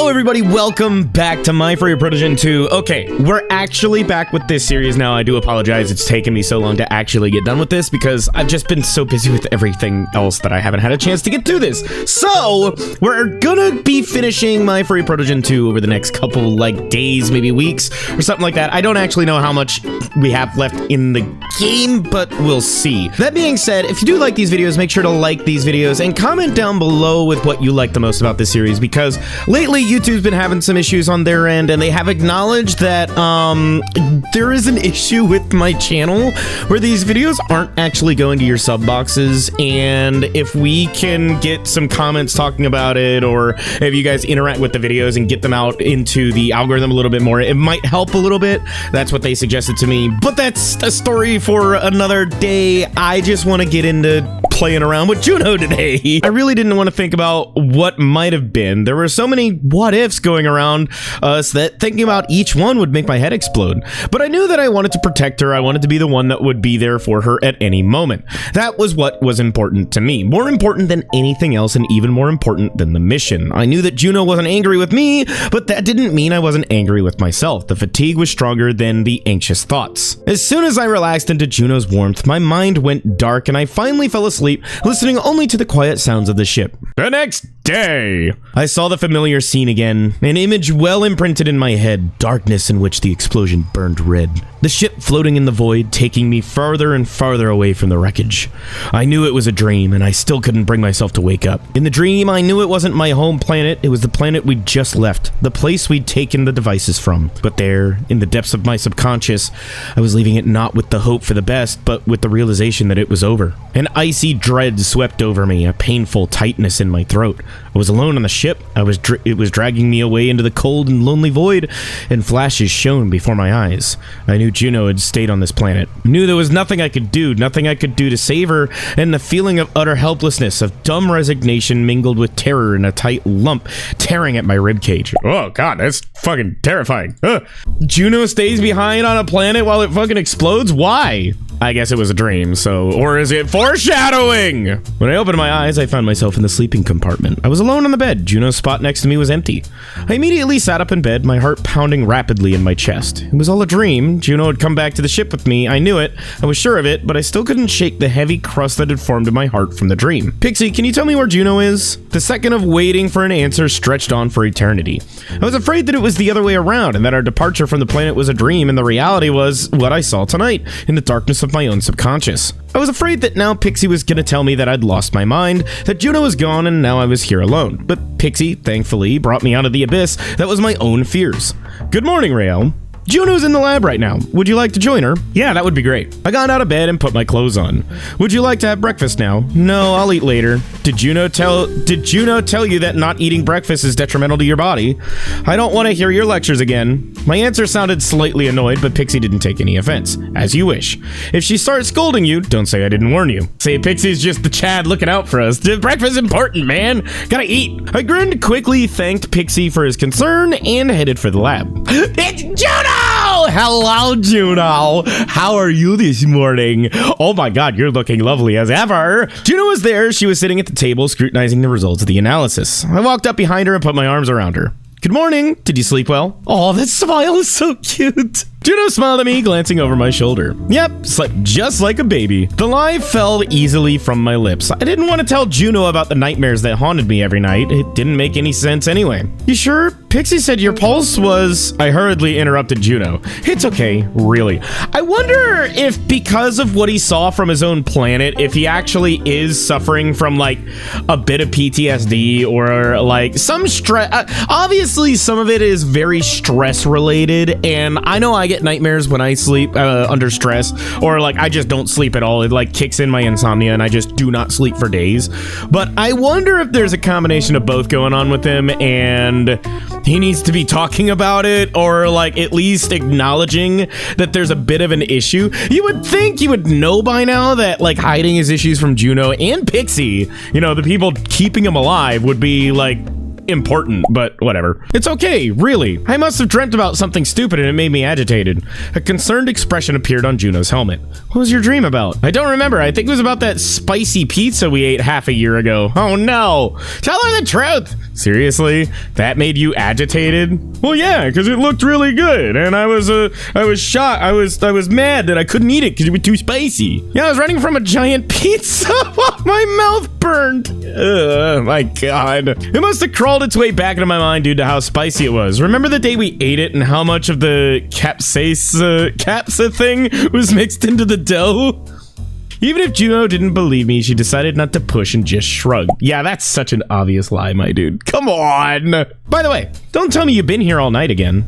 Hello everybody, welcome back to My Furry Protogen 2. Okay, we're actually back with this series now. I do apologize it's taken me so long to actually get done with this because I've just been so busy with everything else that I haven't had a chance to get through this. So, we're gonna be finishing My Furry Protogen 2 over the next couple, days, maybe weeks, or something like that. I don't actually know how much we have left in the game, but we'll see. That being said, if you do like these videos, make sure to like these videos and comment down below with what you like the most about this series, because lately YouTube's been having some issues on their end, and they have acknowledged that there is an issue with my channel where these videos aren't actually going to your sub boxes. And if we can get some comments talking about it, or if you guys interact with the videos and get them out into the algorithm a little bit more, it might help a little bit. That's what they suggested to me, but that's a story for another day. I just want to get into playing around with Juno today. I really didn't want to think about what might have been. There were so many what ifs going around us that thinking about each one would make my head explode. But I knew that I wanted to protect her. I wanted to be the one that would be there for her at any moment. That was what was important to me. More important than anything else, and even more important than the mission. I knew that Juno wasn't angry with me, but that didn't mean I wasn't angry with myself. The fatigue was stronger than the anxious thoughts. As soon as I relaxed into Juno's warmth, my mind went dark and I finally fell asleep, listening only to the quiet sounds of the ship. The next day, I saw the familiar scene again, an image well imprinted in my head, darkness in which the explosion burned red. The ship floating in the void, taking me farther and farther away from the wreckage. I knew it was a dream, and I still couldn't bring myself to wake up. In the dream, I knew it wasn't my home planet, it was the planet we'd just left, the place we'd taken the devices from. But there, in the depths of my subconscious, I was leaving it not with the hope for the best, but with the realization that it was over. An icy dread swept over me, a painful tightness in my throat. I was alone on the ship. It was dragging me away into the cold and lonely void, and flashes shone before my eyes. I knew Juno had stayed on this planet. I knew there was nothing I could do to save her, and the feeling of utter helplessness, of dumb resignation mingled with terror in a tight lump tearing at my ribcage. Oh god, that's fucking terrifying. Juno stays behind on a planet while it fucking explodes? Why? I guess it was a dream, so... Or is it foreshadowing? When I opened my eyes, I found myself in the sleeping compartment. I was alone on the bed. Juno's spot next to me was empty. I immediately sat up in bed, my heart pounding rapidly in my chest. It was all a dream. Juno had come back to the ship with me. I knew it. I was sure of it, but I still couldn't shake the heavy crust that had formed in my heart from the dream. Pixie, can you tell me where Juno is? The second of waiting for an answer stretched on for eternity. I was afraid that it was the other way around, and that our departure from the planet was a dream, and the reality was what I saw tonight, in the darkness of my own subconscious. I was afraid that now Pixie was gonna tell me that I'd lost my mind, that Juno was gone and now I was here alone. But Pixie, thankfully, brought me out of the abyss that was my own fears. Good morning, Raeal. Juno's in the lab right now. Would you like to join her? Yeah, that would be great. I got out of bed and put my clothes on. Would you like to have breakfast now? No, I'll eat later. Did Juno tell you that not eating breakfast is detrimental to your body? I don't want to hear your lectures again. My answer sounded slightly annoyed, but Pixie didn't take any offense. As you wish. If she starts scolding you, don't say I didn't warn you. Say Pixie's just the Chad looking out for us. Breakfast's important, man. Gotta eat. I grinned, quickly thanked Pixie for his concern, and headed for the lab. It's Juno! Hello, Juno. How are you this morning? Oh my god, you're looking lovely as ever. Juno was there. She was sitting at the table scrutinizing the results of the analysis. I walked up behind her and put my arms around her. Good morning. Did you sleep well? Oh, that smile is so cute. Juno smiled at me, glancing over my shoulder. Yep, slept just like a baby. The lie fell easily from my lips. I didn't want to tell Juno about the nightmares that haunted me every night. It didn't make any sense anyway. You sure? Pixie said your pulse was... I hurriedly interrupted Juno. It's okay, really. I wonder if because of what he saw from his own planet, if he actually is suffering from a bit of PTSD or some stress. Obviously, some of it is very stress related, and I know I get nightmares when I sleep under stress, or I just don't sleep at all. It kicks in my insomnia and I just do not sleep for days. But I wonder if there's a combination of both going on with him, and he needs to be talking about it, or at least acknowledging that there's a bit of an issue. You would think you would know by now that hiding his issues from Juno and Pixie, the people keeping him alive, would be important, but whatever. It's okay, really. I must have dreamt about something stupid and it made me agitated. A concerned expression appeared on Juno's helmet. What was your dream about? I don't remember. I think it was about that spicy pizza we ate half a year ago. Oh no. Tell her the truth. Seriously? That made you agitated? Well, yeah, because it looked really good, and I was shocked. I was mad that I couldn't eat it because it was too spicy. Yeah, I was running from a giant pizza while my mouth burned. Oh my god. It must have crawled its way back into my mind due to how spicy it was. Remember the day we ate it and how much of the capsa thing was mixed into the dough? Even if Juno didn't believe me, she decided not to push and just shrugged. Yeah, that's such an obvious lie, my dude. Come on! By the way, don't tell me you've been here all night again.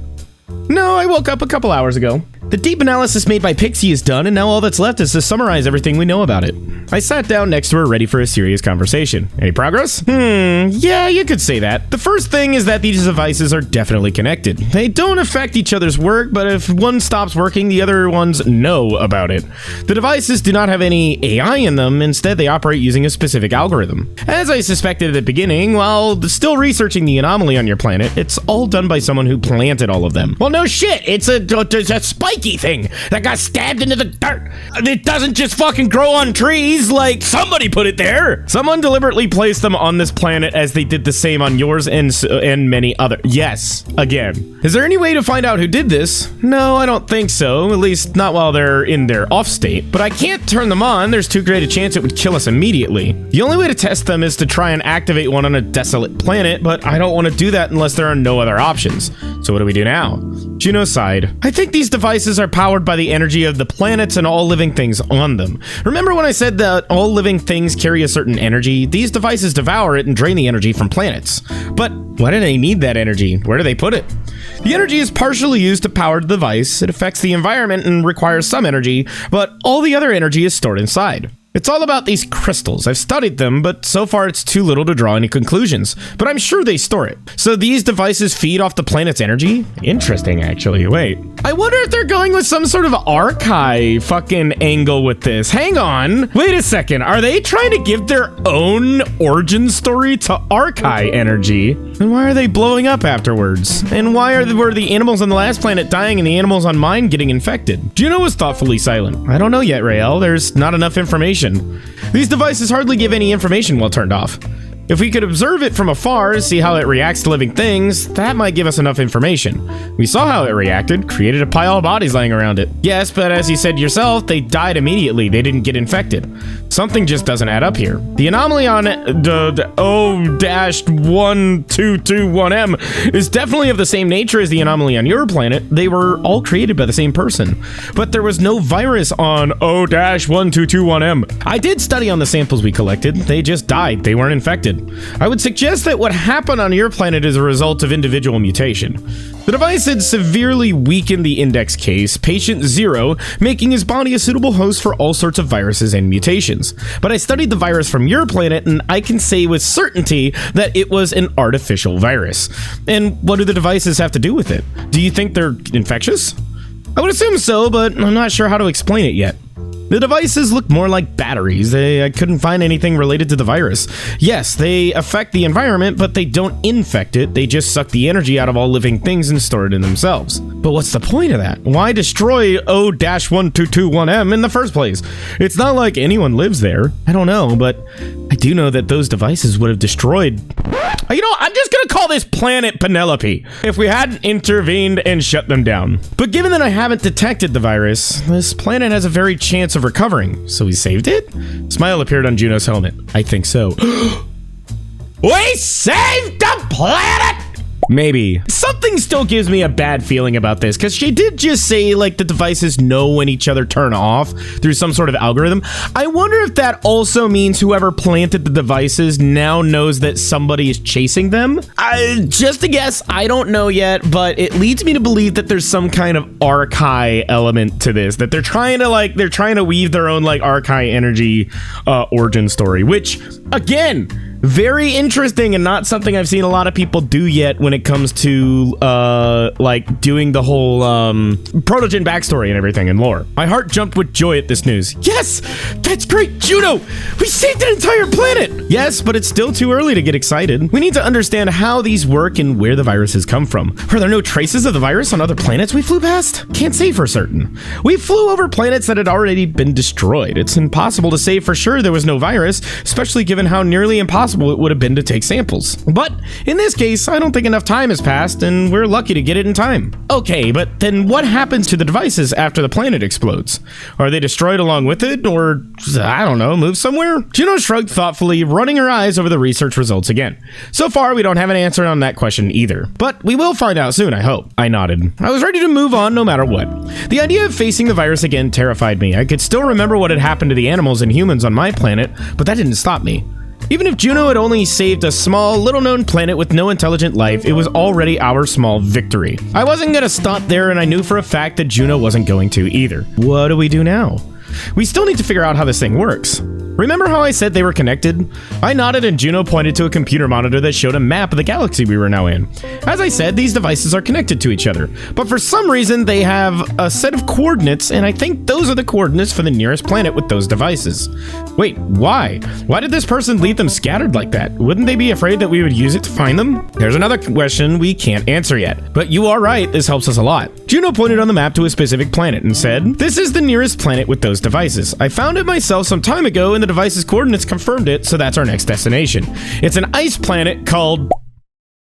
No, I woke up a couple hours ago. The deep analysis made by Pixie is done, and now all that's left is to summarize everything we know about it. I sat down next to her ready for a serious conversation. Any progress? Yeah, you could say that. The first thing is that these devices are definitely connected. They don't affect each other's work, but if one stops working, the other ones know about it. The devices do not have any AI in them, instead they operate using a specific algorithm. As I suspected at the beginning, while still researching the anomaly on your planet, it's all done by someone who planted all of them. Well, no shit, it's a spiky thing that got stabbed into the dirt. It doesn't just fucking grow on trees. Like, somebody put it there. Someone deliberately placed them on this planet as they did the same on yours and many other. Yes, again. Is there any way to find out who did this? No, I don't think so. At least not while they're in their off state. But I can't turn them on. There's too great a chance it would kill us immediately. The only way to test them is to try and activate one on a desolate planet, but I don't want to do that unless there are no other options. So what do we do now? Juno sighed. I think these devices are powered by the energy of the planets and all living things on them. Remember when I said that all living things carry a certain energy? These devices devour it and drain the energy from planets. But why do they need that energy? Where do they put it? The energy is partially used to power the device. It affects the environment and requires some energy, but all the other energy is stored inside. It's all about these crystals. I've studied them, but so far it's too little to draw any conclusions. But I'm sure they store it. So these devices feed off the planet's energy? Interesting, actually. Wait. I wonder if they're going with some sort of archive fucking angle with this. Hang on. Wait a second. Are they trying to give their own origin story to archive energy? And why are they blowing up afterwards? And why were the animals on the last planet dying and the animals on mine getting infected? Juno was thoughtfully silent. I don't know yet, Raeal. There's not enough information. These devices hardly give any information while turned off. If we could observe it from afar, see how it reacts to living things, that might give us enough information. We saw how it reacted, created a pile of bodies laying around it. Yes, but as you said yourself, they died immediately. They didn't get infected. Something just doesn't add up here. The anomaly on the O-1221M is definitely of the same nature as the anomaly on your planet. They were all created by the same person. But there was no virus on O-1221M. I did study on the samples we collected. They just died. They weren't infected. I would suggest that what happened on your planet is a result of individual mutation. The device had severely weakened the index case, patient 0, making his body a suitable host for all sorts of viruses and mutations. But I studied the virus from your planet, and I can say with certainty that it was an artificial virus. And what do the devices have to do with it? Do you think they're infectious? I would assume so, but I'm not sure how to explain it yet. The devices look more like batteries. I couldn't find anything related to the virus. Yes, they affect the environment, but they don't infect it. They just suck the energy out of all living things and store it in themselves. But what's the point of that? Why destroy O-1221M in the first place? It's not like anyone lives there. I don't know, but I do know that those devices would have destroyed... You know, I'm just gonna call this planet Penelope if we hadn't intervened and shut them down. But given that I haven't detected the virus, this planet has a very chance of recovering. So we saved it? Smile appeared on Juno's helmet. I think so. We saved the planet! Maybe. Something still gives me a bad feeling about this, because she did just say, like, the devices know when each other turn off through some sort of algorithm. I wonder if that also means whoever planted the devices now knows that somebody is chasing them. Just a guess, I don't know yet, but it leads me to believe that there's some kind of archive element to this, that they're trying to weave their own, like, archive energy origin story, which, again, very interesting and not something I've seen a lot of people do yet when it comes to, like, doing the whole, Protogen backstory and everything and lore. My heart jumped with joy at this news. Yes! That's great, Juno! We saved an entire planet! Yes, but it's still too early to get excited. We need to understand how these work and where the viruses come from. Are there no traces of the virus on other planets we flew past? Can't say for certain. We flew over planets that had already been destroyed. It's impossible to say for sure there was no virus, especially given how nearly impossible impossible it would have been to take samples. But in this case, I don't think enough time has passed, and we're lucky to get it in time. Okay, but then what happens to the devices after the planet explodes? Are they destroyed along with it, or, I don't know, move somewhere? Juno shrugged thoughtfully, running her eyes over the research results again. So far, we don't have an answer on that question either. But we will find out soon, I hope. I nodded. I was ready to move on no matter what. The idea of facing the virus again terrified me. I could still remember what had happened to the animals and humans on my planet, but that didn't stop me. Even if Juno had only saved a small, little-known planet with no intelligent life, it was already our small victory. I wasn't gonna stop there, and I knew for a fact that Juno wasn't going to either. What do we do now? We still need to figure out how this thing works. Remember how I said they were connected? I nodded and Juno pointed to a computer monitor that showed a map of the galaxy we were now in. As I said, these devices are connected to each other, but for some reason they have a set of coordinates, and I think those are the coordinates for the nearest planet with those devices. Wait, why? Why did this person leave them scattered like that? Wouldn't they be afraid that we would use it to find them? There's another question we can't answer yet, but you are right, this helps us a lot. Juno pointed on the map to a specific planet and said, "This is the nearest planet with those devices. I found it myself some time ago and the device's coordinates confirmed it, so that's our next destination. It's an ice planet called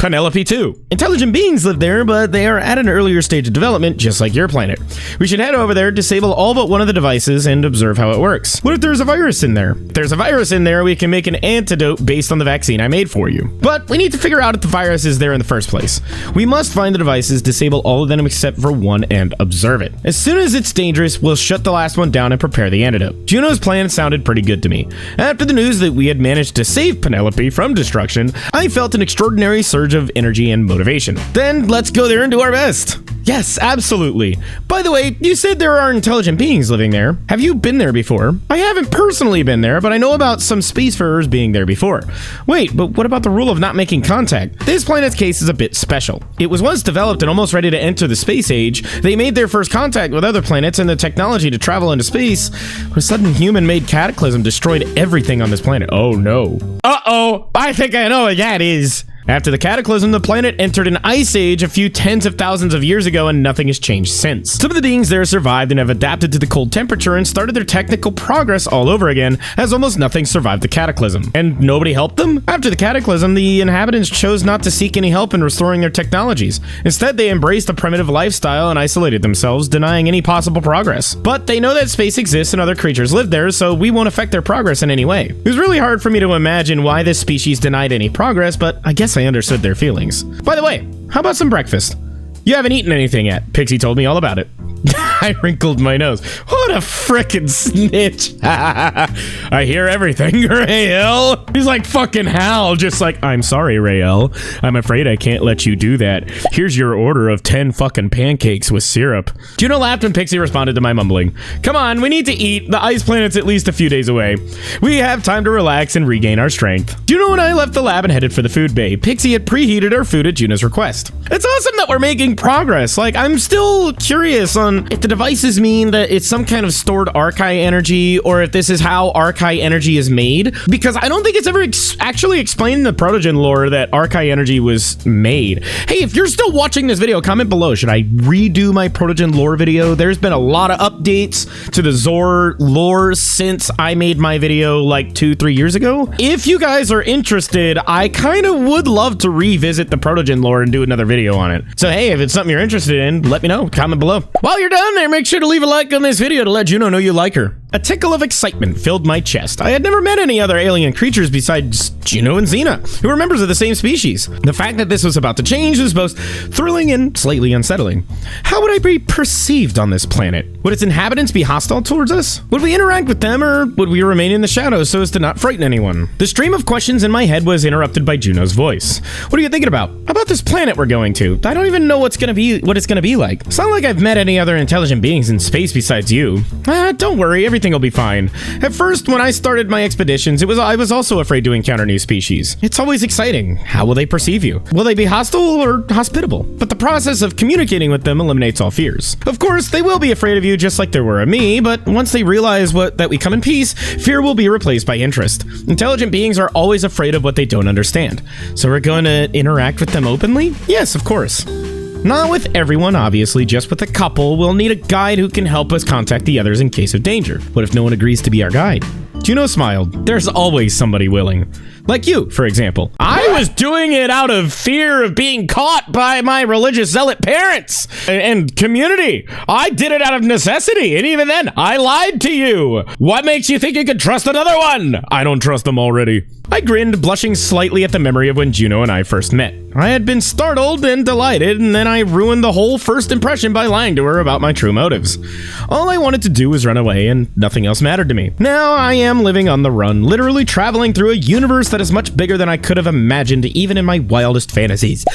Penelope 2. Intelligent beings live there, but they are at an earlier stage of development, just like your planet. We should head over there, disable all but one of the devices, and observe how it works. What if there's a virus in there? If there's a virus in there, we can make an antidote based on the vaccine I made for you. But we need to figure out if the virus is there in the first place. We must find the devices, disable all of them except for one, and observe it. As soon as it's dangerous, we'll shut the last one down and prepare the antidote." Juno's plan sounded pretty good to me. After the news that we had managed to save Penelope from destruction, I felt an extraordinary surge of energy and motivation. Then let's go there and do our best. Yes, absolutely. By the way, you said there are intelligent beings living there. Have you been there before? I haven't personally been there, but I know about some spacefarers being there before. Wait, but what about the rule of not making contact? This planet's case is a bit special. It was once developed and almost ready to enter the space age. They made their first contact with other planets and the technology to travel into space, but a sudden human-made cataclysm destroyed everything on this planet. Oh no. Uh-oh, I think I know what that is. After the cataclysm, the planet entered an ice age a few tens of thousands of years ago, and nothing has changed since. Some of the beings there survived and have adapted to the cold temperature and started their technical progress all over again, as almost nothing survived the cataclysm. And nobody helped them? After the cataclysm, the inhabitants chose not to seek any help in restoring their technologies. Instead, they embraced a primitive lifestyle and isolated themselves, denying any possible progress. But they know that space exists and other creatures live there, so we won't affect their progress in any way. It was really hard for me to imagine why this species denied any progress, but I guess I understood their feelings. By the way, how about some breakfast? You haven't eaten anything yet. Pixie told me all about it. I wrinkled my nose. What a frickin' snitch. I hear everything, Raeal. He's like fucking Hal, just like, "I'm sorry, Raeal. I'm afraid I can't let you do that. Here's your order of 10 fucking pancakes with syrup." Juno laughed when Pixie responded to my mumbling. "Come on, we need to eat. The ice planet's at least a few days away. We have time to relax and regain our strength." Juno and I left the lab and headed for the food bay. Pixie had preheated our food at Juno's request. It's awesome that we're making progress. Like, I'm still curious on if the devices mean that it's some kind of stored archive energy, or if this is how archive energy is made, because I don't think it's ever actually explained in the Protogen lore that archive energy was made. Hey, if you're still watching this video, comment below. Should I redo my Protogen lore video? There's been a lot of updates to the Xaer lore since I made my video like 2-3 years ago. If you guys are interested, I kind of would love to revisit the Protogen lore and do another video on it. So hey, if it's something you're interested in, let me know. Comment below. While you're down there, make sure to leave a like on this video to let Juno know you like her. A tickle of excitement filled my chest. I had never met any other alien creatures besides Juno and Xena, who were members of the same species. The fact that this was about to change was both thrilling and slightly unsettling. How would I be perceived on this planet? Would its inhabitants be hostile towards us? Would we interact with them, or would we remain in the shadows so as to not frighten anyone? The stream of questions in my head was interrupted by Juno's voice. "What are you thinking about? About this planet we're going to? I don't even know what it's gonna be like. It's not like I've met any other intelligent beings in space besides you." Don't worry, everything will be fine. At first, when I started my expeditions, I was also afraid to encounter new species. It's always exciting. How will they perceive you? Will they be hostile or hospitable? But the process of communicating with them eliminates all fears. Of course, they will be afraid of you just like they were of me, but once they realize that we come in peace, fear will be replaced by interest. Intelligent beings are always afraid of what they don't understand. So we're going to interact with them openly? Yes, of course. Not with everyone, obviously, just with a couple. We'll need a guide who can help us contact the others in case of danger. What if no one agrees to be our guide? Juno smiled. There's always somebody willing. Like you, for example. I was doing it out of fear of being caught by my religious zealot parents and community. I did it out of necessity, and even then, I lied to you. What makes you think you could trust another one? I don't trust them already. I grinned, blushing slightly at the memory of when Juno and I first met. I had been startled and delighted, and then I ruined the whole first impression by lying to her about my true motives. All I wanted to do was run away, and nothing else mattered to me. Now I am living on the run, literally traveling through a universe that is much bigger than I could have imagined, even in my wildest fantasies.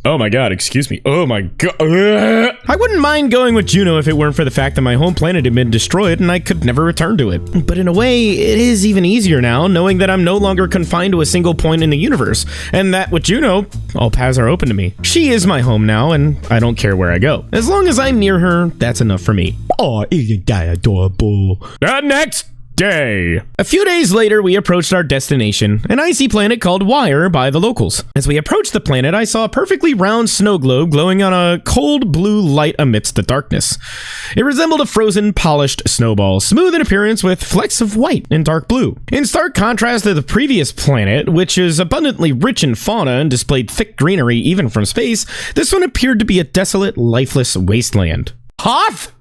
Oh my god, excuse me. Oh my god. I wouldn't mind going with Juno if it weren't for the fact that my home planet had been destroyed and I could never return to it. But in a way, it is even easier now, knowing that I'm no longer confined to a single point in the universe, and that with Juno, all paths are open to me. She is my home now, and I don't care where I go. As long as I'm near her, that's enough for me. Oh, isn't that adorable? The next day. A few days later, we approached our destination, an icy planet called Wire by the locals. As we approached the planet, I saw a perfectly round snow globe glowing on a cold blue light amidst the darkness. It resembled a frozen, polished snowball, smooth in appearance with flecks of white and dark blue. In stark contrast to the previous planet, which is abundantly rich in fauna and displayed thick greenery even from space, this one appeared to be a desolate, lifeless wasteland. Hoth?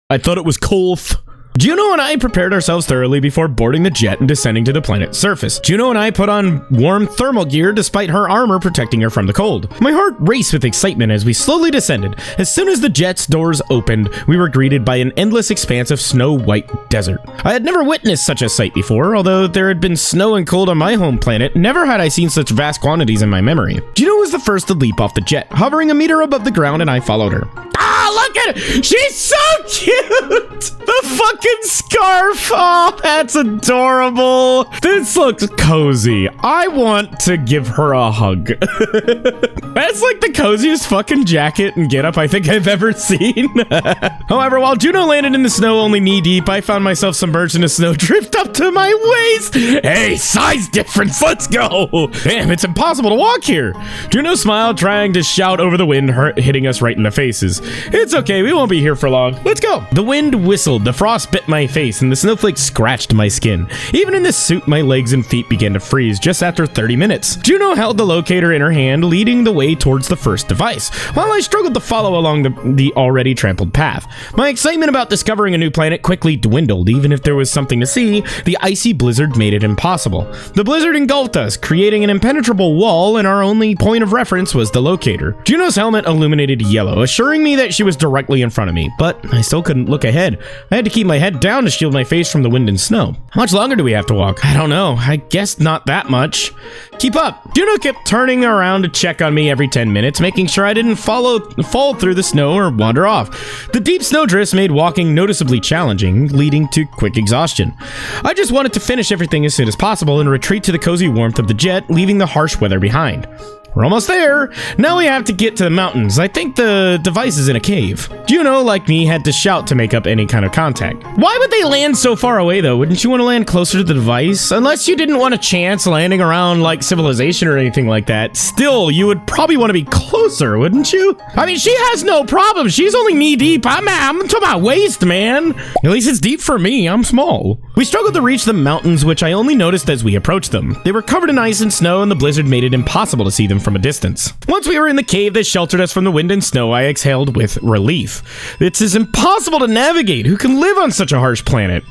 I thought it was Kolth. Juno and I prepared ourselves thoroughly before boarding the jet and descending to the planet's surface. Juno and I put on warm thermal gear despite her armor protecting her from the cold. My heart raced with excitement as we slowly descended. As soon as the jet's doors opened, we were greeted by an endless expanse of snow-white desert. I had never witnessed such a sight before, although there had been snow and cold on my home planet. Never had I seen such vast quantities in my memory. Juno was the first to leap off the jet, hovering a meter above the ground, and I followed her. Ah, look at her! She's so cute! The fucking scarf! Oh, that's adorable. This looks cozy. I want to give her a hug. That's like the coziest fucking jacket and getup I think I've ever seen. However, while Juno landed in the snow only knee deep, I found myself submerged in a snowdrift up to my waist. Hey, size difference, let's go. Damn, it's impossible to walk here. Juno smiled, trying to shout over the wind, hitting us right in the faces. It's okay, we won't be here for long. Let's go. The wind whistled, the frost bit my face, and the snowflakes scratched my skin. Even in this suit, my legs and feet began to freeze just after 30 minutes. Juno held the locator in her hand, leading the way towards the first device, while I struggled to follow along the already trampled path. My excitement about discovering a new planet quickly dwindled. Even if there was something to see, the icy blizzard made it impossible. The blizzard engulfed us, creating an impenetrable wall, and our only point of reference was the locator. Juno's helmet illuminated yellow, assuring me that she was directly in front of me, but I still couldn't look ahead. I had to keep my head down to shield my face from the wind and snow. How much longer do we have to walk? I don't know. I guess not that much. Keep up. Juno kept turning around to check on me every 10 minutes, making sure I didn't fall through the snow or wander off. The deep snowdrifts made walking noticeably challenging, leading to quick exhaustion. I just wanted to finish everything as soon as possible and retreat to the cozy warmth of the jet, leaving the harsh weather behind. We're almost there. Now we have to get to the mountains. I think the device is in a cave. Juno, like me, had to shout to make up any kind of contact. Why would they land so far away, though? Wouldn't you want to land closer to the device? Unless you didn't want a chance landing around, like, civilization or anything like that. Still, you would probably want to be closer, wouldn't you? I mean, she has no problem. She's only knee deep. I'm to my waist, man. At least it's deep for me. I'm small. We struggled to reach the mountains, which I only noticed as we approached them. They were covered in ice and snow, and the blizzard made it impossible to see them from a distance. Once we were in the cave that sheltered us from the wind and snow, I exhaled with relief. It's impossible to navigate. Who can live on such a harsh planet?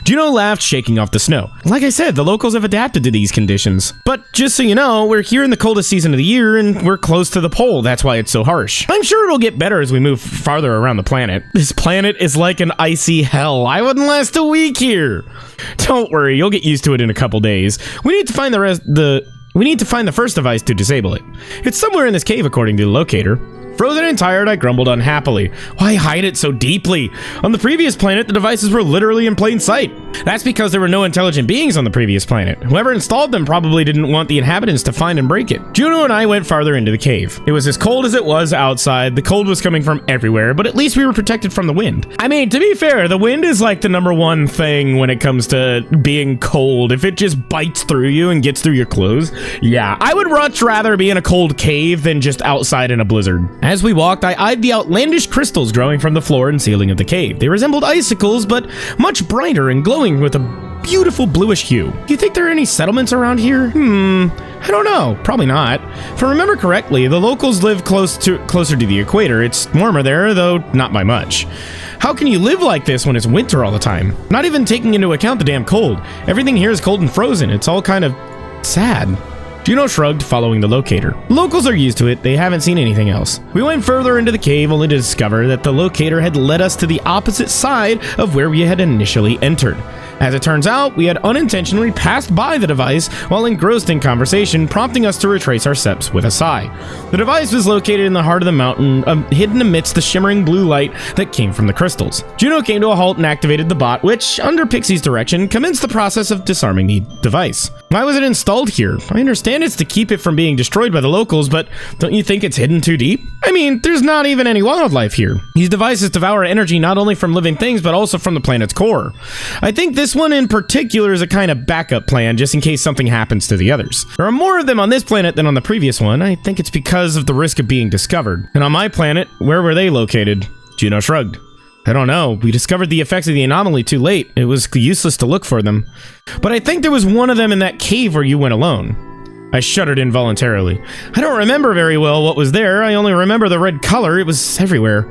Juno laughed, shaking off the snow. Like I said, the locals have adapted to these conditions. But just so you know, we're here in the coldest season of the year, and we're close to the pole. That's why it's so harsh. I'm sure it'll get better as we move farther around the planet. This planet is like an icy hell. I wouldn't last a week here. Don't worry, you'll get used to it in a couple days. We need to find the first device to disable it. It's somewhere in this cave, according to the locator. Frozen and tired, I grumbled unhappily. Why hide it so deeply? On the previous planet, the devices were literally in plain sight. That's because there were no intelligent beings on the previous planet. Whoever installed them probably didn't want the inhabitants to find and break it. Juno and I went farther into the cave. It was as cold as it was outside. The cold was coming from everywhere, but at least we were protected from the wind. I mean, to be fair, the wind is like the #1 thing when it comes to being cold. If it just bites through you and gets through your clothes, yeah. I would much rather be in a cold cave than just outside in a blizzard. As we walked, I eyed the outlandish crystals growing from the floor and ceiling of the cave. They resembled icicles, but much brighter and glowing with a beautiful bluish hue. Do you think there are any settlements around here? I don't know. Probably not. If I remember correctly, the locals live closer to the equator. It's warmer there, though not by much. How can you live like this when it's winter all the time? Not even taking into account the damn cold. Everything here is cold and frozen. It's all kind of sad. Juno shrugged, following the locator. Locals are used to it. They haven't seen anything else. We went further into the cave only to discover that the locator had led us to the opposite side of where we had initially entered. As it turns out, we had unintentionally passed by the device while engrossed in conversation, prompting us to retrace our steps with a sigh. The device was located in the heart of the mountain, hidden amidst the shimmering blue light that came from the crystals. Juno came to a halt and activated the bot, which, under Pixie's direction, commenced the process of disarming the device. Why was it installed here? I understand it's to keep it from being destroyed by the locals, but don't you think it's hidden too deep? I mean, there's not even any wildlife here. These devices devour energy not only from living things, but also from the planet's core. I think this one in particular is a kind of backup plan, just in case something happens to the others. There are more of them on this planet than on the previous one. I think it's because of the risk of being discovered. And on my planet, where were they located? Juno shrugged. I don't know. We discovered the effects of the anomaly too late. It was useless to look for them. But I think there was one of them in that cave where you went alone. I shuddered involuntarily. I don't remember very well what was there. I only remember the red color. It was everywhere.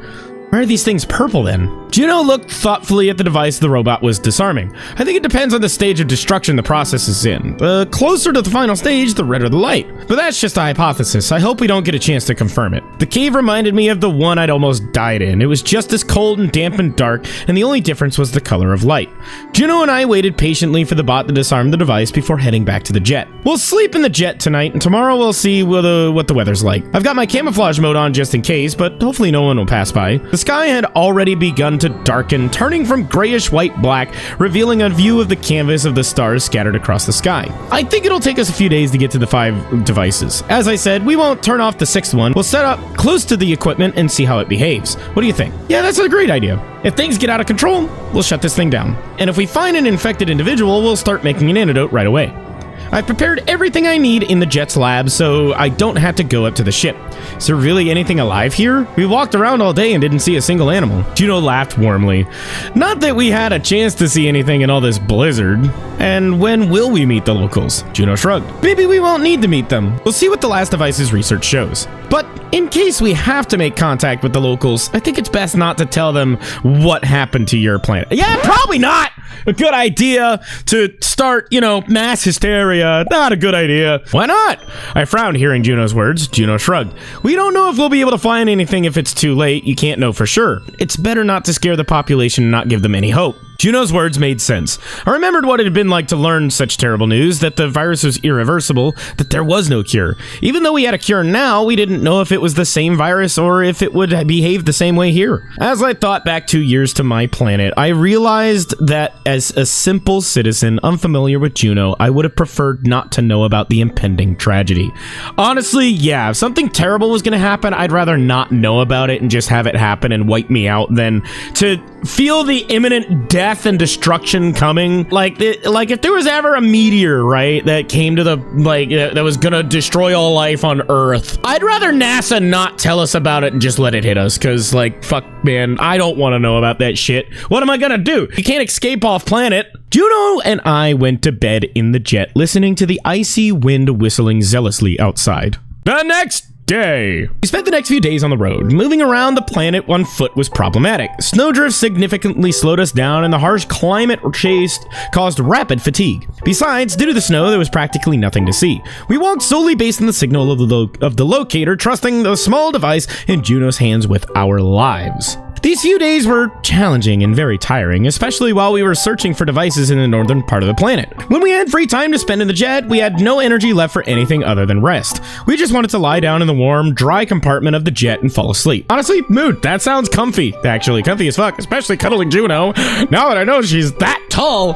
Why are these things purple then? Juno looked thoughtfully at the device the robot was disarming. I think it depends on the stage of destruction the process is in. The closer to the final stage, the redder the light. But that's just a hypothesis. I hope we don't get a chance to confirm it. The cave reminded me of the one I'd almost died in. It was just as cold and damp and dark, and the only difference was the color of light. Juno and I waited patiently for the bot to disarm the device before heading back to the jet. We'll sleep in the jet tonight, and tomorrow we'll see what the weather's like. I've got my camouflage mode on just in case, but hopefully no one will pass by. The sky had already begun to darken, turning from grayish white black, revealing a view of the canvas of the stars scattered across the sky. I think it'll take us a few days to get to the 5 devices. As I said, we won't turn off the 6th one. We'll set up close to the equipment and see how it behaves. What do you think? Yeah, that's a great idea. If things get out of control, we'll shut this thing down. And if we find an infected individual, we'll start making an antidote right away. I've prepared everything I need in the jet's lab, so I don't have to go up to the ship. Is there really anything alive here? We walked around all day and didn't see a single animal. Juno laughed warmly. Not that we had a chance to see anything in all this blizzard. And when will we meet the locals? Juno shrugged. Maybe we won't need to meet them. We'll see what the last device's research shows. But in case we have to make contact with the locals, I think it's best not to tell them what happened to your planet. Yeah, probably not a good idea to start, mass hysteria. Not a good idea. Why not? I frowned hearing Juno's words. Juno shrugged. We don't know if we'll be able to find anything if it's too late. You can't know for sure. It's better not to scare the population and not give them any hope. Juno's words made sense. I remembered what it had been like to learn such terrible news, that the virus was irreversible, that there was no cure. Even though we had a cure now, we didn't know if it was the same virus or if it would behave the same way here. As I thought back 2 years to my planet, I realized that as a simple citizen unfamiliar with Juno, I would have preferred not to know about the impending tragedy. Honestly, yeah, if something terrible was going to happen, I'd rather not know about it and just have it happen and wipe me out than to feel the imminent death and destruction coming. Like if there was ever a meteor, right, that came to the, that was gonna destroy all life on Earth, I'd rather NASA not tell us about it and just let it hit us, because, fuck, man, I don't want to know about that shit. What am I gonna do? You can't escape off planet. Juno and I went to bed in the jet, listening to the icy wind whistling zealously outside. The next day. We spent the next few days on the road. Moving around the planet on foot was problematic. Snowdrift significantly slowed us down, and the harsh climate chase caused rapid fatigue. Besides, due to the snow, there was practically nothing to see. We walked solely based on the signal of the locator, trusting the small device in Juno's hands with our lives. These few days were challenging and very tiring, especially while we were searching for devices in the northern part of the planet. When we had free time to spend in the jet, we had no energy left for anything other than rest. We just wanted to lie down in the warm, dry compartment of the jet and fall asleep. Honestly, mood, that sounds comfy. Actually, comfy as fuck, especially cuddling Juno. Now that I know she's that tall.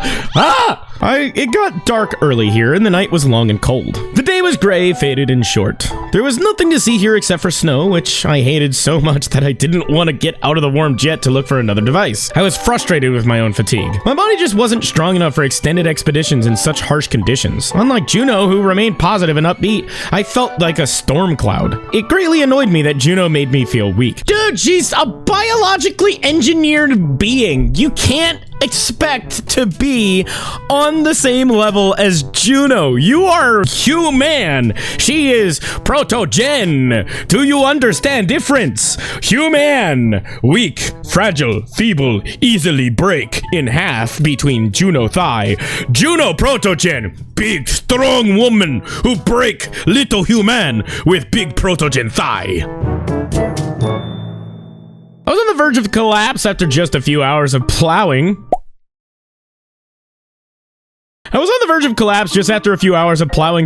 It got dark early here, and the night was long and cold. The day was gray, faded, and short. There was nothing to see here except for snow, which I hated so much that I didn't want to get out of the warm jet to look for another device. I was frustrated with my own fatigue. My body just wasn't strong enough for extended expeditions in such harsh conditions. Unlike Juno, who remained positive and upbeat, I felt like a storm cloud. It greatly annoyed me that Juno made me feel weak. Dude, she's a biologically engineered being. You can't expect to be on the same level as Juno. You are human. She is protogen. Do you understand difference? Human. Weak, fragile, feeble, easily break in half between Juno thigh. Juno protogen. Big, strong woman who break little human with big protogen thigh. I was on the verge of collapse after just a few hours of plowing.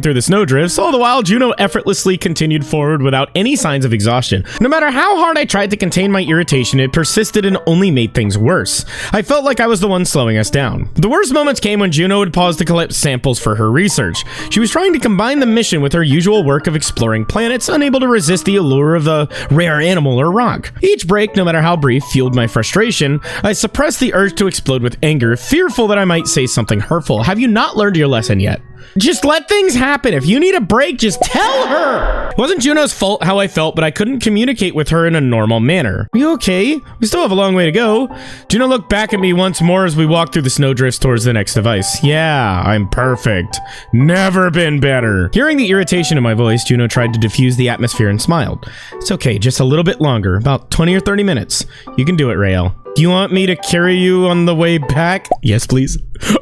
through the snowdrifts, all the while Juno effortlessly continued forward without any signs of exhaustion. No matter how hard I tried to contain my irritation, it persisted and only made things worse. I felt like I was the one slowing us down. The worst moments came when Juno would pause to collect samples for her research. She was trying to combine the mission with her usual work of exploring planets, unable to resist the allure of the rare animal or rock. Each break, no matter how brief, fueled my frustration. I suppressed the urge to explode with anger, fearful that I might say something hurtful. Have you not learned your lesson yet? Just let things happen. If you need a break, just tell her. It wasn't Juno's fault how I felt, but I couldn't communicate with her in a normal manner. Are you okay? We still have a long way to go. Juno looked back at me once more as we walked through the snowdrifts towards the next device. Yeah, I'm perfect. Never been better. Hearing the irritation in my voice, Juno tried to diffuse the atmosphere and smiled. It's okay, just a little bit longer, about 20 or 30 minutes. You can do it, Raeal. Do you want me to carry you on the way back? Yes, please.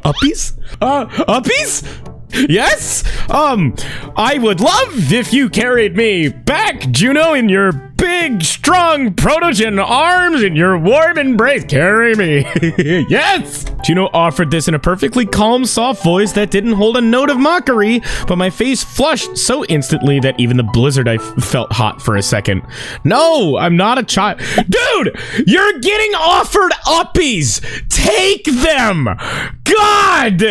Uppies? Uppies? Yes? I would love if you carried me back, Juno, in your big, strong protogen arms in your warm embrace. Carry me. Yes! Juno offered this in a perfectly calm, soft voice that didn't hold a note of mockery, but my face flushed so instantly that even the blizzard I felt hot for a second. No, I'm not a child. Dude, you're getting offered uppies. Take them. God!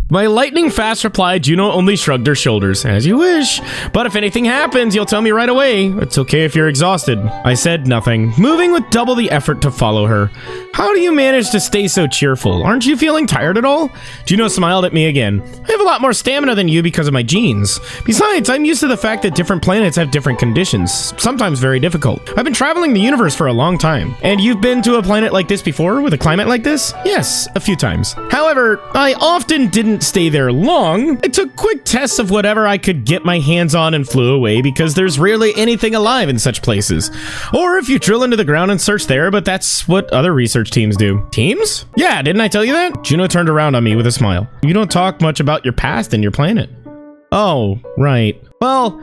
My lightning fast reply, Juno only shrugged her shoulders. As you wish. But if anything happens, you'll tell me right away. It's okay if you're exhausted. I said nothing, moving with double the effort to follow her. How do you manage to stay so cheerful? Aren't you feeling tired at all? Juno smiled at me again. I have a lot more stamina than you because of my genes. Besides, I'm used to the fact that different planets have different conditions, sometimes very difficult. I've been traveling the universe for a long time. And you've been to a planet like this before, with a climate like this? Yes, a few times. However, I often didn't stay there long. I took quick tests of whatever I could get my hands on and flew away because there's rarely anything alive in such places. Or if you drill into the ground and search there, but that's what other research teams do. Teams? Yeah, didn't I tell you that? Juno turned around on me with a smile. You don't talk much about your past and your planet. Oh, right. Well,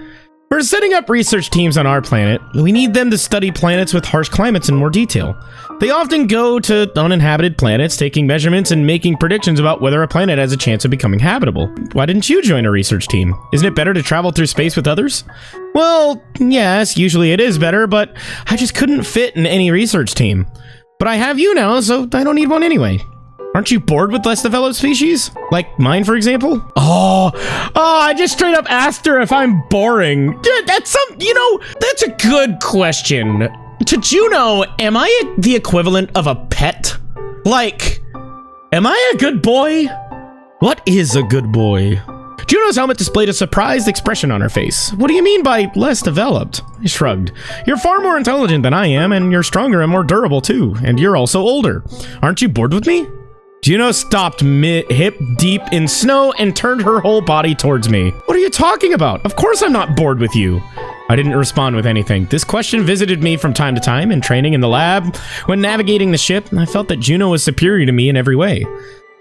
we're setting up research teams on our planet. We need them to study planets with harsh climates in more detail. They often go to uninhabited planets, taking measurements and making predictions about whether a planet has a chance of becoming habitable. Why didn't you join a research team? Isn't it better to travel through space with others? Well, yes, usually it is better, but I just couldn't fit in any research team. But I have you now, so I don't need one anyway. Aren't you bored with less developed species? Like mine, for example? Oh, I just straight up asked her if I'm boring. That's that's a good question. To Juno, am I the equivalent of a pet? Like, am I a good boy? What is a good boy? Juno's helmet displayed a surprised expression on her face. What do you mean by less developed? I shrugged. You're far more intelligent than I am, and you're stronger and more durable too, and you're also older. Aren't you bored with me? Juno stopped hip deep in snow and turned her whole body towards me. What are you talking about? Of course I'm not bored with you. I didn't respond with anything. This question visited me from time to time in training in the lab. When navigating the ship, I felt that Juno was superior to me in every way.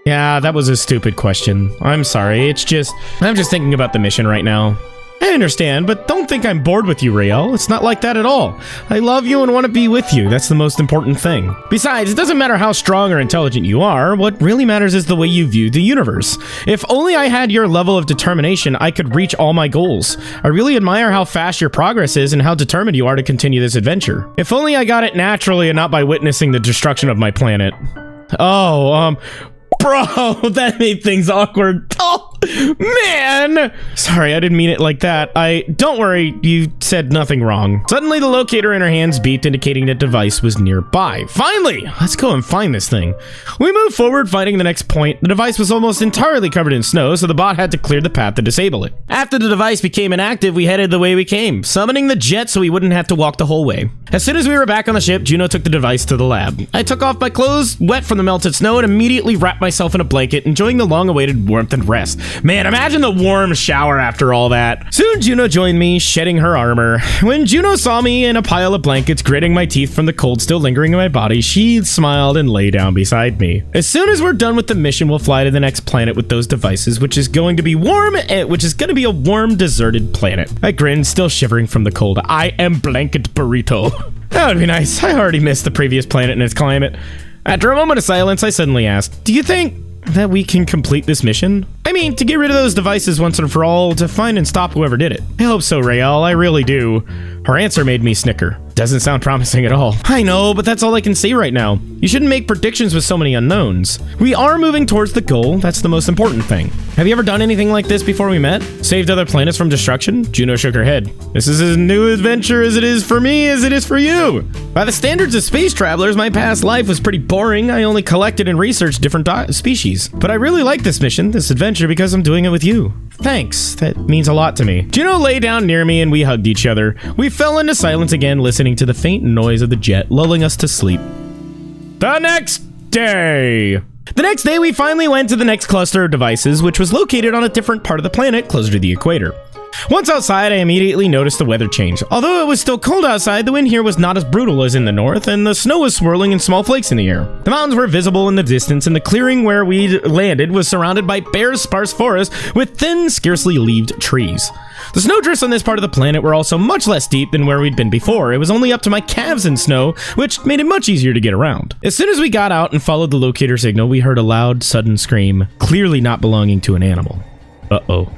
Yeah, that was a stupid question. I'm sorry, I'm just thinking about the mission right now. I understand, but don't think I'm bored with you, Raeal. It's not like that at all. I love you and want to be with you. That's the most important thing. Besides, it doesn't matter how strong or intelligent you are. What really matters is the way you view the universe. If only I had your level of determination, I could reach all my goals. I really admire how fast your progress is and how determined you are to continue this adventure. If only I got it naturally and not by witnessing the destruction of my planet. Oh, bro, that made things awkward. Oh, Man! Sorry, I didn't mean it like that. Don't worry, you said nothing wrong. Suddenly, the locator in her hands beeped, indicating the device was nearby. Finally! Let's go and find this thing. We moved forward, finding the next point. The device was almost entirely covered in snow, so the bot had to clear the path to disable it. After the device became inactive, we headed the way we came, summoning the jet so we wouldn't have to walk the whole way. As soon as we were back on the ship, Juno took the device to the lab. I took off my clothes, wet from the melted snow, and immediately wrapped myself in a blanket, enjoying the long-awaited warmth and rest. Man, imagine the warm shower after all that. Soon, Juno joined me, shedding her armor. When Juno saw me in a pile of blankets, gritting my teeth from the cold still lingering in my body, she smiled and lay down beside me. As soon as we're done with the mission, we'll fly to the next planet with those devices, which is going to be a warm, deserted planet. I grinned, still shivering from the cold. I am blanket burrito. That would be nice. I already missed the previous planet and its climate. After a moment of silence, I suddenly asked, do you think that we can complete this mission? I mean, to get rid of those devices once and for all, to find and stop whoever did it. I hope so, Raeal. I really do. Her answer made me snicker. Doesn't sound promising at all. I know, but that's all I can say right now. You shouldn't make predictions with so many unknowns. We are moving towards the goal. That's the most important thing. Have you ever done anything like this before we met? Saved other planets from destruction? Juno shook her head. This is as new adventure as it is for me as it is for you. By the standards of space travelers, my past life was pretty boring. I only collected and researched different species. But I really like this mission, this adventure, because I'm doing it with you. Thanks. That means a lot to me. Juno lay down near me and we hugged each other. We fell into silence again, listening to the faint noise of the jet, lulling us to sleep. The next day! The next day, we finally went to the next cluster of devices, which was located on a different part of the planet closer to the equator. Once outside, I immediately noticed the weather change. Although it was still cold outside, the wind here was not as brutal as in the north, and the snow was swirling in small flakes in the air. The mountains were visible in the distance, and the clearing where we landed was surrounded by bare, sparse forests with thin, scarcely leaved trees. The snowdrifts on this part of the planet were also much less deep than where we'd been before. It was only up to my calves in snow, which made it much easier to get around. As soon as we got out and followed the locator signal, we heard a loud, sudden scream, clearly not belonging to an animal. Uh-oh.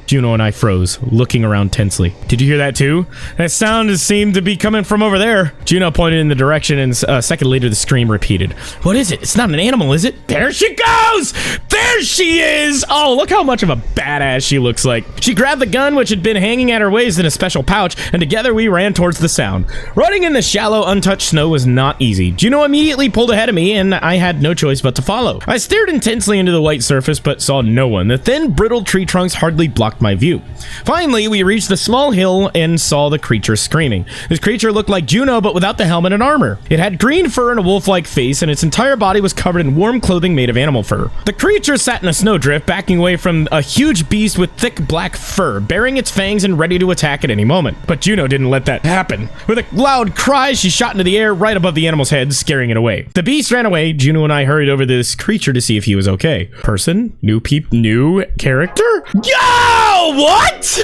Juno and I froze, looking around tensely. Did you hear that too? That sound seemed to be coming from over there. Juno pointed in the direction, and a second later the scream repeated. What is it? It's not an animal, is it? There she goes! There she is! Oh, look how much of a badass she looks like. She grabbed the gun, which had been hanging at her waist in a special pouch, and together we ran towards the sound. Running in the shallow, untouched snow was not easy. Juno immediately pulled ahead of me, and I had no choice but to follow. I stared intensely into the white surface, but saw no one. The thin, brittle tree trunks hardly blocked my view. Finally, we reached the small hill and saw the creature screaming. This creature looked like Juno, but without the helmet and armor. It had green fur and a wolf-like face, and its entire body was covered in warm clothing made of animal fur. The creature sat in a snowdrift, backing away from a huge beast with thick black fur, baring its fangs and ready to attack at any moment. But Juno didn't let that happen. With a loud cry, she shot into the air right above the animal's head, scaring it away. The beast ran away. Juno and I hurried over to this creature to see if he was okay. Person? New character? Yo! What?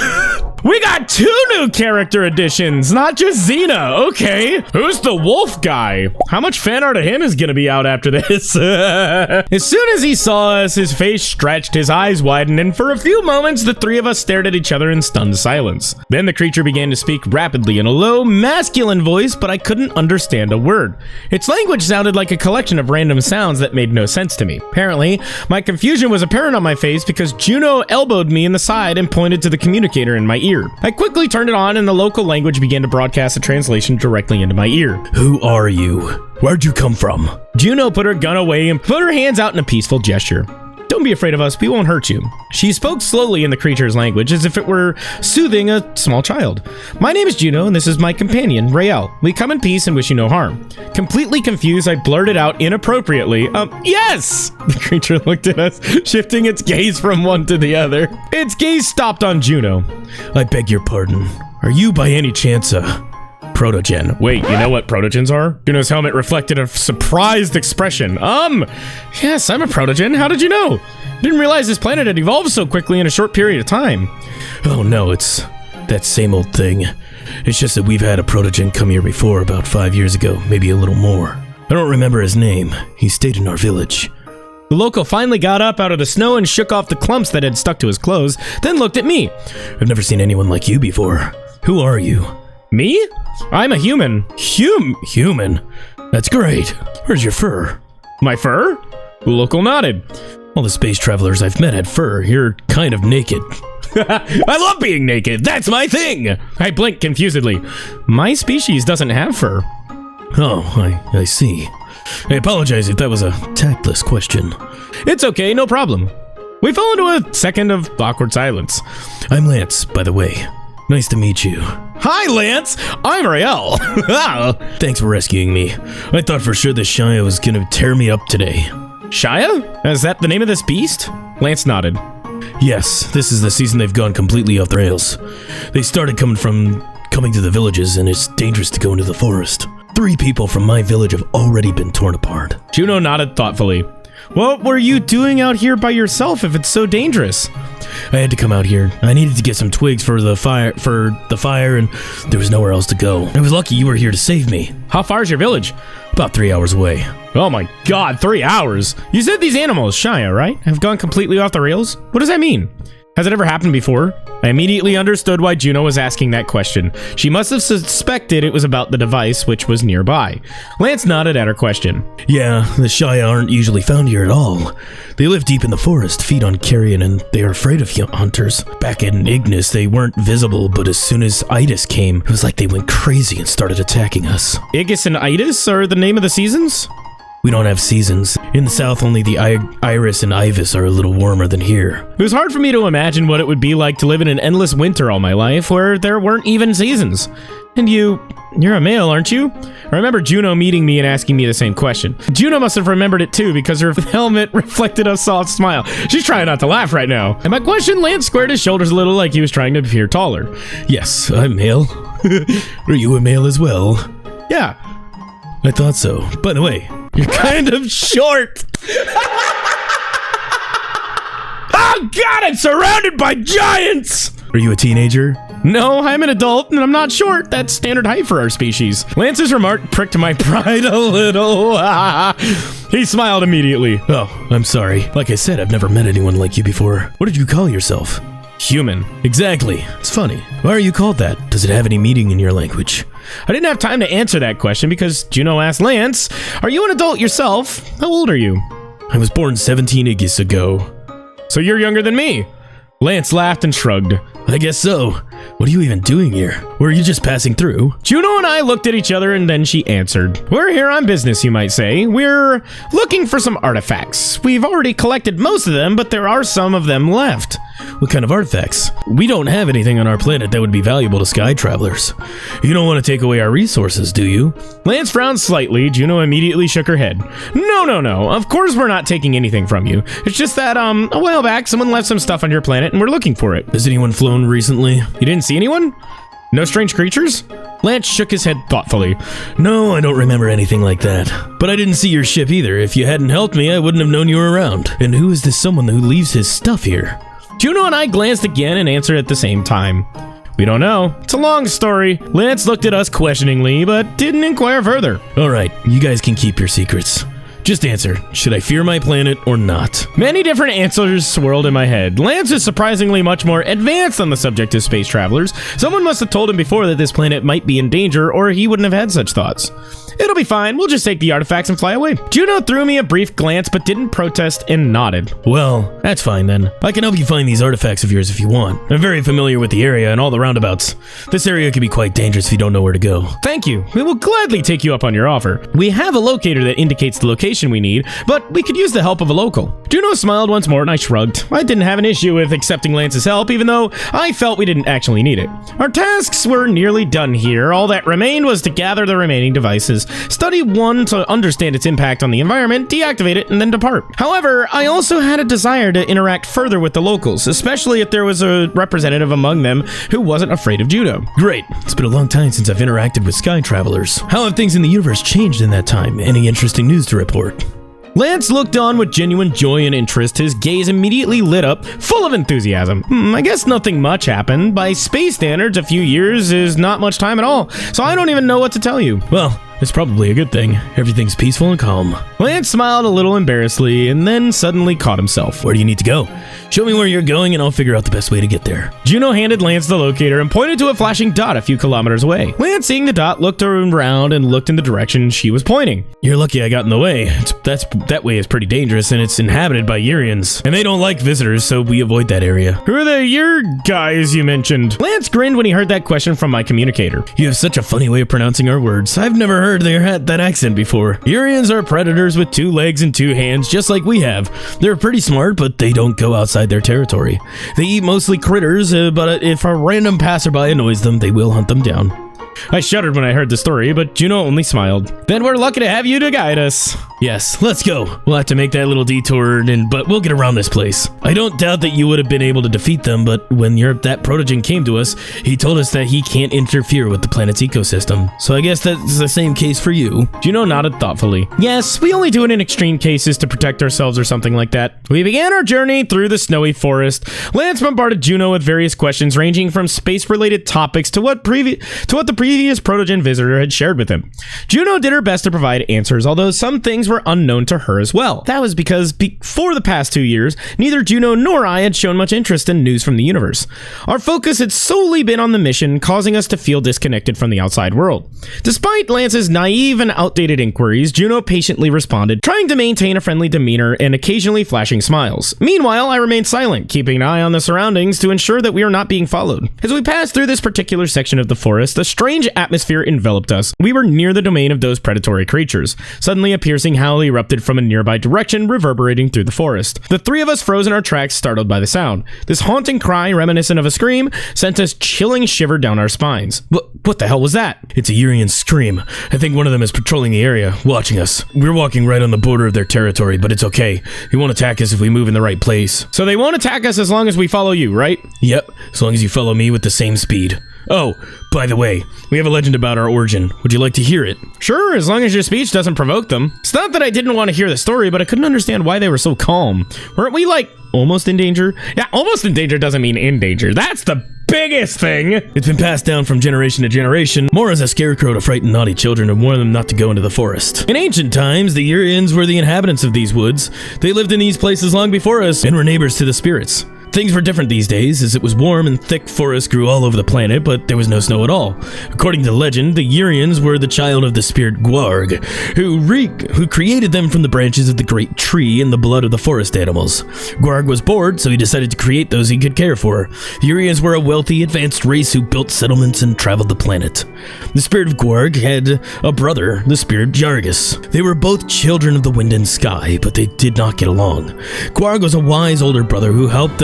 We got 2 new character additions, not just Xena. Okay. Who's the wolf guy? How much fan art of him is gonna be out after this? As soon as he saw us, his face stretched, his eyes widened, and for a few moments, the 3 of us stared at each other in stunned silence. Then the creature began to speak rapidly in a low, masculine voice, but I couldn't understand a word. Its language sounded like a collection of random sounds that made no sense to me. Apparently, my confusion was apparent on my face because Juno elbowed me in the side and pointed to the communicator in my ear. I quickly turned it on and the local language began to broadcast a translation directly into my ear. Who are you? Where'd you come from? Juno put her gun away and put her hands out in a peaceful gesture. Don't be afraid of us, we won't hurt you. She spoke slowly in the creature's language as if it were soothing a small child. My name is Juno and this is my companion, Raeal. We come in peace and wish you no harm. Completely confused, I blurted out inappropriately, yes! The creature looked at us, shifting its gaze from one to the other. Its gaze stopped on Juno. I beg your pardon. Are you by any chance Protogen? Wait, you know what protogens are? Juno's helmet reflected a surprised expression. Yes, I'm a protogen. How did you know? Didn't realize this planet had evolved so quickly in a short period of time. Oh no, it's that same old thing. It's just that we've had a protogen come here before about 5 years ago, maybe a little more. I don't remember his name. He stayed in our village. The local finally got up out of the snow and shook off the clumps that had stuck to his clothes, then looked at me. I've never seen anyone like you before. Who are you? Me? I'm a human. Human? That's great. Where's your fur? My fur? The local nodded. All the space travelers I've met had fur. You're kind of naked. I love being naked. That's my thing. I blink confusedly. My species doesn't have fur. Oh, I see. I apologize if that was a tactless question. It's okay, no problem. We fell into a second of awkward silence. I'm Lance, by the way. Nice to meet you. Hi, Lance. I'm Raeal. Thanks for rescuing me. I thought for sure the Xaer was gonna tear me up today. Xaer? Is that the name of this beast? Lance nodded. Yes, this is the season they've gone completely off the rails. They started coming to the villages, and it's dangerous to go into the forest. 3 people from my village have already been torn apart. Juno nodded thoughtfully. What were you doing out here by yourself if it's so dangerous? I had to come out here. I needed to get some twigs for the fire, and there was nowhere else to go. I was lucky you were here to save me. How far is your village? About 3 hours away. Oh my god, 3 hours? You said these animals, Xaer, right? Have gone completely off the rails? What does that mean? Has it ever happened before? I immediately understood why Juno was asking that question. She must have suspected it was about the device, which was nearby. Lance nodded at her question. Yeah, the Xaer aren't usually found here at all. They live deep in the forest, feed on carrion, and they are afraid of hunters. Back in Ignis, they weren't visible, but as soon as Aydee came, it was like they went crazy and started attacking us. Ignis and Aydee are the name of the seasons? We don't have seasons. In the south, only the Iris and Ibis are a little warmer than here. It was hard for me to imagine what it would be like to live in an endless winter all my life, where there weren't even seasons. And you're a male, aren't you? I remember Juno meeting me and asking me the same question. Juno must have remembered it too, because her helmet reflected a soft smile. She's trying not to laugh right now. And my question, Lance squared his shoulders a little like he was trying to appear taller. Yes, I'm male. Are you a male as well? Yeah. I thought so. By the way, you're kind of short. Oh god, I'm surrounded by giants! Are you a teenager? No, I'm an adult and I'm not short. That's standard height for our species. Lance's remark pricked my pride a little. He smiled immediately. Oh, I'm sorry. Like I said, I've never met anyone like you before. What did you call yourself? Human. Exactly. It's funny. Why are you called that? Does it have any meaning in your language? I didn't have time to answer that question because Juno asked Lance, are you an adult yourself? How old are you? I was born 17 Igis ago. So you're younger than me? Lance laughed and shrugged. I guess so. What are you even doing here? Were you just passing through? Juno and I looked at each other and then she answered. We're here on business, you might say. We're looking for some artifacts. We've already collected most of them, but there are some of them left. What kind of artifacts? We don't have anything on our planet that would be valuable to sky travelers. You don't want to take away our resources, do you? Lance frowned slightly. Juno immediately shook her head. No. Of course we're not taking anything from you. It's just that, a while back, someone left some stuff on your planet and we're looking for it. Has anyone flown recently? You didn't see anyone? No strange creatures? Lance shook his head thoughtfully. No, I don't remember anything like that. But I didn't see your ship either. If you hadn't helped me, I wouldn't have known you were around. And who is this someone who leaves his stuff here? Juno and I glanced again and answered at the same time. We don't know. It's a long story. Lance looked at us questioningly, but didn't inquire further. All right, you guys can keep your secrets. Just answer, should I fear my planet or not? Many different answers swirled in my head. Lance is surprisingly much more advanced on the subject of space travelers. Someone must have told him before that this planet might be in danger, or he wouldn't have had such thoughts. It'll be fine, we'll just take the artifacts and fly away. Juno threw me a brief glance, but didn't protest and nodded. Well, that's fine then. I can help you find these artifacts of yours if you want. I'm very familiar with the area and all the roundabouts. This area can be quite dangerous if you don't know where to go. Thank you. We will gladly take you up on your offer. We have a locator that indicates the location we need, but we could use the help of a local. Juno smiled once more and I shrugged. I didn't have an issue with accepting Lance's help, even though I felt we didn't actually need it. Our tasks were nearly done here. All that remained was to gather the remaining devices, study one to understand its impact on the environment, deactivate it, and then depart. However, I also had a desire to interact further with the locals, especially if there was a representative among them who wasn't afraid of Juno. Great. It's been a long time since I've interacted with sky travelers. How have things in the universe changed in that time? Any interesting news to report? Lance looked on with genuine joy and interest. His gaze immediately lit up, full of enthusiasm. I guess nothing much happened. By space standards, a few years is not much time at all, so I don't even know what to tell you. Well, It's probably a good thing. Everything's peaceful and calm. Lance smiled a little embarrassedly and then suddenly caught himself. Where do you need to go? Show me where you're going and I'll figure out the best way to get there. Juno handed Lance the locator and pointed to a flashing dot a few kilometers away. Lance, seeing the dot, looked around and looked in the direction she was pointing. You're lucky I got in the way. That way is pretty dangerous and it's inhabited by Urians. And they don't like visitors, so we avoid that area. Who are the Ur guys you mentioned? Lance grinned when he heard that question from my communicator. You have such a funny way of pronouncing our words. I've never heard they had that accent before. Urians are predators with 2 legs and 2 hands, just like we have. They're pretty smart, but they don't go outside their territory. They eat mostly critters, but if a random passerby annoys them, they will hunt them down. I shuddered when I heard the story, but Juno only smiled. Then we're lucky to have you to guide us. Yes, let's go. We'll have to make that little detour, but we'll get around this place. I don't doubt that you would have been able to defeat them, but when that Protogen came to us, he told us that he can't interfere with the planet's ecosystem. So I guess that's the same case for you. Juno nodded thoughtfully. Yes, we only do it in extreme cases to protect ourselves or something like that. We began our journey through the snowy forest. Lance bombarded Juno with various questions ranging from space-related topics to what the previous Protogen visitor had shared with him. Juno did her best to provide answers, although some things were unknown to her as well. That was because for the past 2 years, neither Juno nor I had shown much interest in news from the universe. Our focus had solely been on the mission, causing us to feel disconnected from the outside world. Despite Lance's naive and outdated inquiries, Juno patiently responded, trying to maintain a friendly demeanor and occasionally flashing smiles. Meanwhile, I remained silent, keeping an eye on the surroundings to ensure that we are not being followed. As we passed through this particular section of the forest, a strange atmosphere enveloped us. We were near the domain of those predatory creatures. Suddenly, a piercing howl erupted from a nearby direction, reverberating through the forest. The 3 of us froze in our tracks, startled by the sound. This haunting cry, reminiscent of a scream, sent us chilling shiver down our spines. What the hell was that? It's a Urian scream. I think one of them is patrolling the area, watching us. We're walking right on the border of their territory, but it's okay. They won't attack us if we move in the right place. So they won't attack us as long as we follow you, right? Yep, as long as you follow me with the same speed. Oh, by the way, we have a legend about our origin. Would you like to hear it? Sure, as long as your speech doesn't provoke them. It's not that I didn't want to hear the story, but I couldn't understand why they were so calm. Weren't we, like, almost in danger? Yeah, almost in danger doesn't mean in danger. That's the biggest thing. It's been passed down from generation to generation, more as a scarecrow to frighten naughty children and warn them not to go into the forest. In ancient times, the Urians were the inhabitants of these woods. They lived in these places long before us and were neighbors to the spirits. Things were different these days, as it was warm and thick forests grew all over the planet, but there was no snow at all. According to legend, the Urians were the child of the spirit Gwarg, who created them from the branches of the great tree and the blood of the forest animals. Gwarg was bored, so he decided to create those he could care for. The Urians were a wealthy, advanced race who built settlements and traveled the planet. The spirit of Gwarg had a brother, the spirit Jargus. They were both children of the wind and sky, but they did not get along. Gwarg was a wise older brother who helped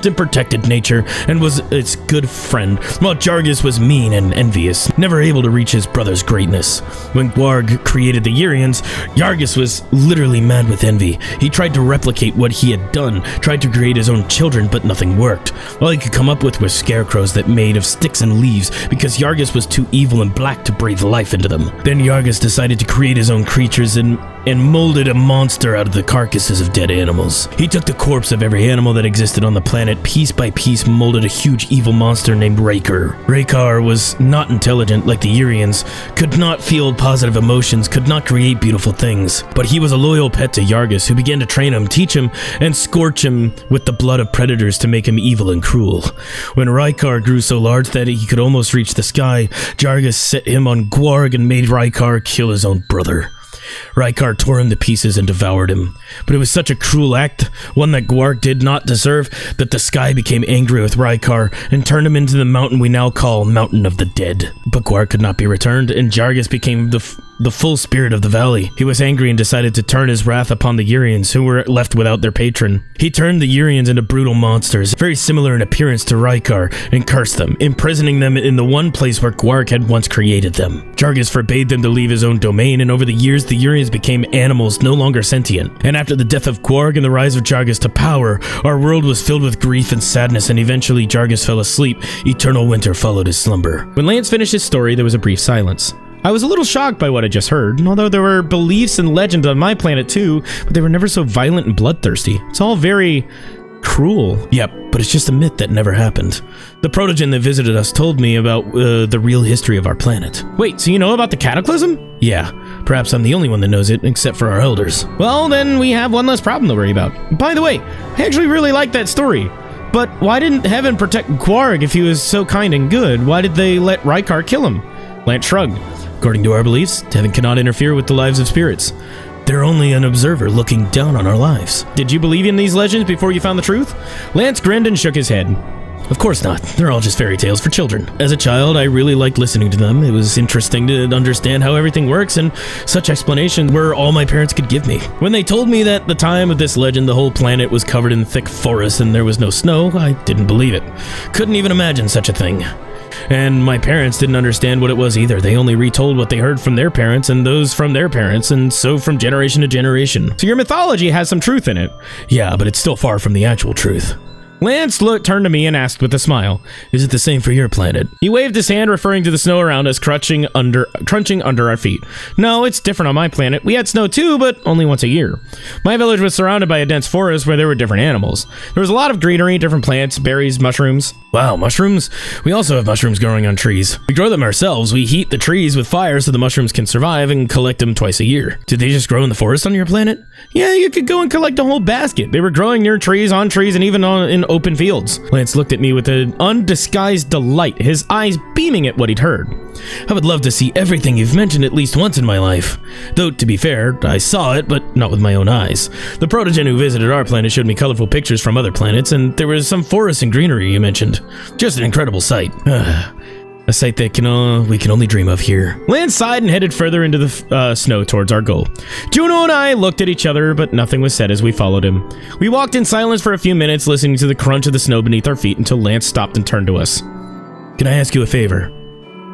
and protected nature and was its good friend, while Jargus was mean and envious, never able to reach his brother's greatness. When Gwarg created the Urians, Jargus was literally mad with envy. He tried to replicate what he had done, tried to create his own children, but nothing worked. All he could come up with were scarecrows that made of sticks and leaves, because Jargus was too evil and black to breathe life into them. Then Jargus decided to create his own creatures and molded a monster out of the carcasses of dead animals. He took the corpse of every animal that existed on the planet, piece by piece molded a huge evil monster named Raeal. Raeal was not intelligent like the Urians, could not feel positive emotions, could not create beautiful things. But he was a loyal pet to Jargus, who began to train him, teach him, and scorch him with the blood of predators to make him evil and cruel. When Raeal grew so large that he could almost reach the sky, Jargus set him on Gwarg and made Raeal kill his own brother. Raeal tore him to pieces and devoured him. But it was such a cruel act, one that Gwarg did not deserve, that the sky became angry with Raeal and turned him into the mountain we now call Mountain of the Dead. But Gwarg could not be returned, and Jargus became the full spirit of the valley. He was angry and decided to turn his wrath upon the Urians, who were left without their patron. He turned the Urians into brutal monsters, very similar in appearance to Raeal, and cursed them, imprisoning them in the one place where Gwarg had once created them. Jargus forbade them to leave his own domain, and over the years the Urians became animals no longer sentient. And after the death of Gwarg and the rise of Jargus to power, our world was filled with grief and sadness, and eventually Jargus fell asleep. Eternal winter followed his slumber. When Lance finished his story, there was a brief silence. I was a little shocked by what I just heard, although there were beliefs and legends on my planet too, but they were never so violent and bloodthirsty. It's all very cruel. Yep, but it's just a myth that never happened. The Protogen that visited us told me about the real history of our planet. Wait, so you know about the cataclysm? Yeah, perhaps I'm the only one that knows it, except for our elders. Well, then we have one less problem to worry about. By the way, I actually really like that story. But why didn't Heaven protect Quarg if he was so kind and good? Why did they let Rykar kill him? Lance shrugged. According to our beliefs, Heaven cannot interfere with the lives of spirits. They're only an observer looking down on our lives. Did you believe in these legends before you found the truth? Lance grinned and shook his head. Of course not. They're all just fairy tales for children. As a child, I really liked listening to them. It was interesting to understand how everything works, and such explanations were all my parents could give me. When they told me that at the time of this legend the whole planet was covered in thick forests and there was no snow, I didn't believe it. Couldn't even imagine such a thing. And my parents didn't understand what it was either. They only retold what they heard from their parents and those from their parents, and so from generation to generation. So your mythology has some truth in it. Yeah, but it's still far from the actual truth. Lance turned to me and asked with a smile, "Is it the same for your planet?" He waved his hand, referring to the snow around us crunching under our feet. No, it's different on my planet. We had snow too, but only once a year. My village was surrounded by a dense forest where there were different animals. There was a lot of greenery, different plants, berries, mushrooms. Wow, mushrooms? We also have mushrooms growing on trees. We grow them ourselves. We heat the trees with fire so the mushrooms can survive and collect them twice a year. Did they just grow in the forest on your planet? Yeah, you could go and collect a whole basket. They were growing near trees, on trees, and even in open fields. Lance looked at me with an undisguised delight, his eyes beaming at what he'd heard. I would love to see everything you've mentioned at least once in my life. Though, to be fair, I saw it, but not with my own eyes. The Protogen who visited our planet showed me colorful pictures from other planets, and there was some forest and greenery you mentioned. Just an incredible sight. A sight that we can only dream of here. Lance sighed and headed further into the snow towards our goal. Juno and I looked at each other, but nothing was said as we followed him. We walked in silence for a few minutes, listening to the crunch of the snow beneath our feet until Lance stopped and turned to us. Can I ask you a favor?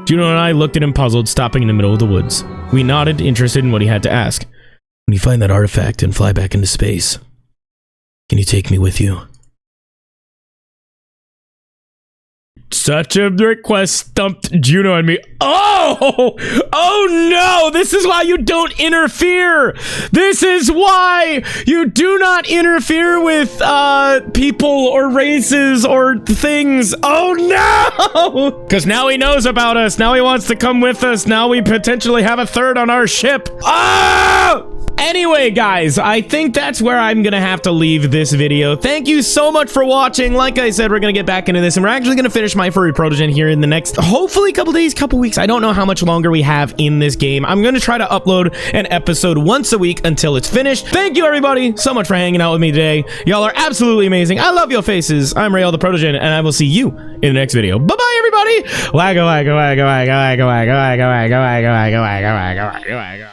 Juno and I looked at him puzzled, stopping in the middle of the woods. We nodded, interested in what he had to ask. When you find that artifact and fly back into space, can you take me with you? Such a request stumped Juno and me. Oh no, this is why you don't interfere. This is why you do not interfere with people or races or things. Oh no, because now he knows about us. Now he wants to come with us. Now we potentially have a third on our ship. Oh! Anyway, guys, I think that's where I'm gonna have to leave this video. Thank you so much for watching. Like I said, we're gonna get back into this, and we're actually gonna finish My Furry Protogen here in the next, hopefully, couple days, couple weeks. I don't know how much longer we have in this game. I'm gonna try to upload an episode once a week until it's finished. Thank you, everybody, so much for hanging out with me today. Y'all are absolutely amazing. I love your faces. I'm RaealTheProtogen, and I will see you in the next video. Bye-bye, everybody. Wagga, wagga, wagga, wagga, wagga, wagga, wagga, wagga, wagga, wagga, wagga, wagga, wagga, wagga.